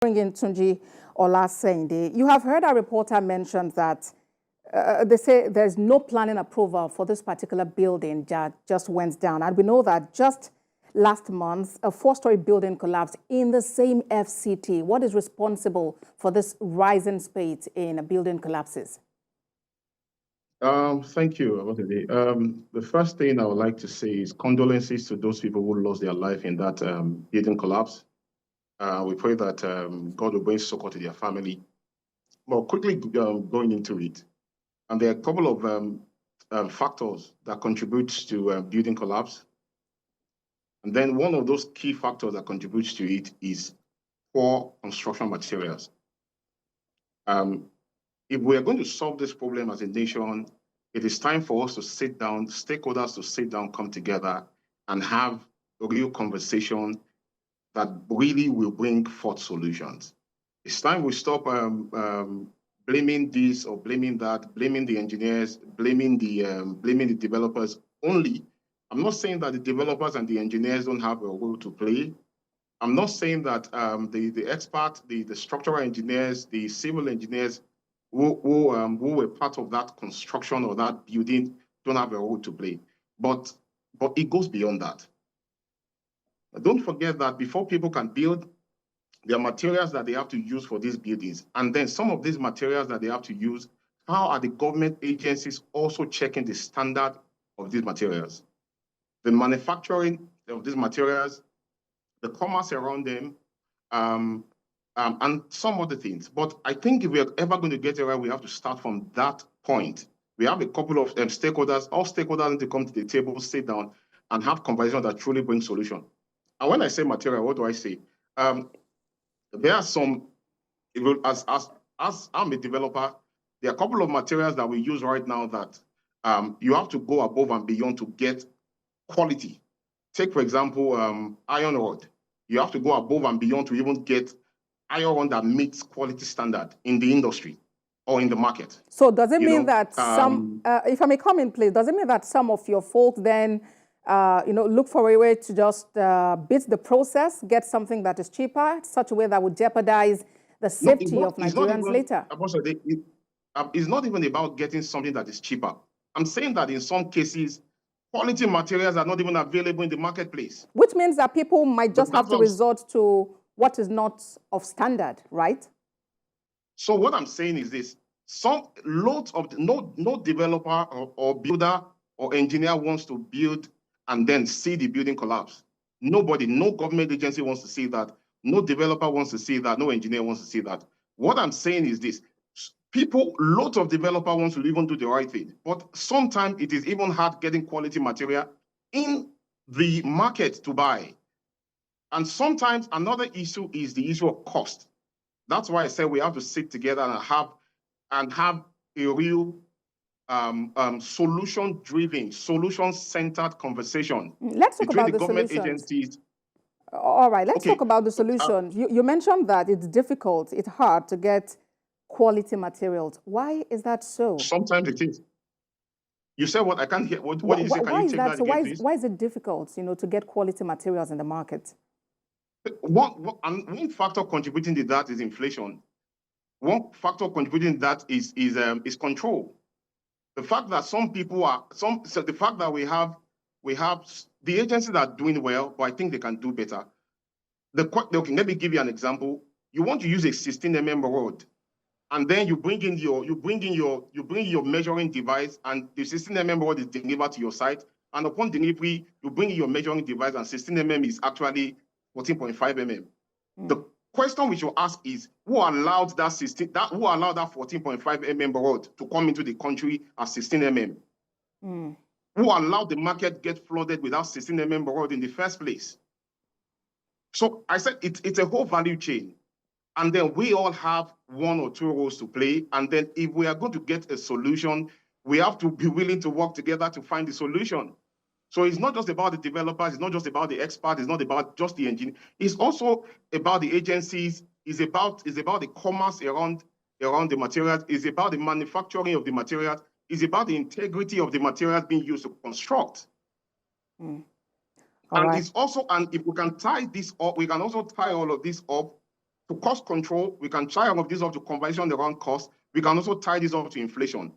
Bring in Tunji Olaseinde. You have heard a reporter mention that they say there's no planning approval for this particular building that just went down. And we know that just last month, a four-story building collapsed in the same FCT. What is responsible for this rising spate in building collapses? Thank you, Abotede. The first thing I would like to say is condolences to those people who lost their life in that building collapse. We pray that God will bring succor to their family. But quickly going into it, and there are a couple of factors that contribute to building collapse. And then one of those key factors that contributes to it is poor construction materials. If we are going to solve this problem as a nation, it is time for us to sit down, stakeholders to sit down, come together, and have a real conversation that really will bring forth solutions. It's time we stop blaming this or blaming that, blaming the engineers, blaming the developers only. I'm not saying that the developers and the engineers don't have a role to play. I'm not saying that the experts, the structural engineers, the civil engineers who were part of that construction or that building don't have a role to play. But it goes beyond that. Don't forget that before people can build, there are materials that they have to use for these buildings. And then some of these materials that they have to use, how are the government agencies also checking the standard of these materials? The manufacturing of these materials, the commerce around them, and some other things. But I think if we are ever going to get it right, we have to start from that point. We have a couple of stakeholders, all stakeholders need to come to the table, sit down, and have conversations that truly bring solution. And when I say material, what do I say? There are some, as I'm a developer, there are a couple of materials that we use right now that you have to go above and beyond to get quality. Take, for example, iron rod. You have to go above and beyond to even get iron rod that meets quality standard in the industry or in the market. So does it mean that some, if I may come in, please, does it mean that some of your folks then look for a way to just beat the process, get something that is cheaper, such a way that would jeopardize the safety of Nigerians later? It's not even about getting something that is cheaper. I'm saying that in some cases, quality materials are not even available in the marketplace. Which means that people might just have to resort to what is not of standard, right? So what I'm saying is this: no developer or builder or engineer wants to build and then see the building collapse. Nobody, no government agency wants to see that. No developer wants to see that. No engineer wants to see that. What I'm saying is this: lots of developers want to even do the right thing, but sometimes it is even hard getting quality material in the market to buy. And sometimes another issue is the issue of cost. That's why I said we have to sit together and have a real solution-driven, solution-centered conversation. Let's talk about the government agencies. All right, let's talk about the solution. You mentioned that it's difficult, it's hard to get quality materials. Why is that so? Sometimes it is. You said what? I can't hear. What did you say? Can you take that again, please? Why is it difficult, to get quality materials in the market? One factor contributing to that is inflation. One factor contributing to that is control. The fact that the fact that we have the agencies that are doing well, but I think they can do better. Okay, let me give you an example. You want to use a 16mm rod, and then you bring in your measuring device, and the 16mm rod is delivered to your site. And upon delivery, you bring in your measuring device, and 16mm is actually 14.5mm. The question we should ask is, who allowed that 14.5mm rod to come into the country as 16mm? Who allowed the market get flooded without 16mm rod in the first place? So I said it's a whole value chain. And then we all have one or two roles to play. And then if we are going to get a solution, we have to be willing to work together to find the solution. So it's not just about the developers, it's not just about the experts, it's not about just the engineer. It's also about the agencies, it's about the commerce around the materials, it's about the manufacturing of the materials, it's about the integrity of the materials being used to construct. It's also, and if we can tie this up, we can also tie all of this up to cost control, we can try all of this up to conversion around cost. We can also tie this up to inflation.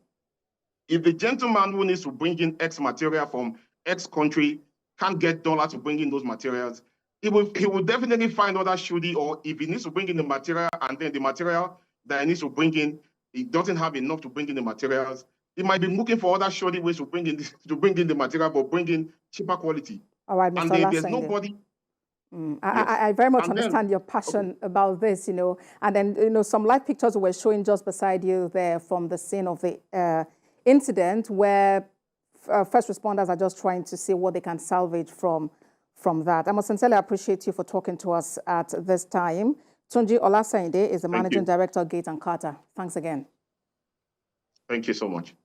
If the gentleman who needs to bring in X material from X country can't get dollars to bring in those materials, he will definitely find other shoddy, or if he needs to bring in the material and then the material that he needs to bring in, he doesn't have enough to bring in the materials, he might be looking for other shoddy ways to bring in the material, but bring in cheaper quality. All right, Mr. And Olaseinde. there's nobody. Yes. I very much understand your passion about this, you know. And then, you know, some live pictures were showing just beside you there from the scene of the incident, where first responders are just trying to see what they can salvage from that. I must sincerely appreciate you for talking to us at this time. Tunji Olaseinde is the Managing Director, Gate and Carter. Thanks again. Thank you so much.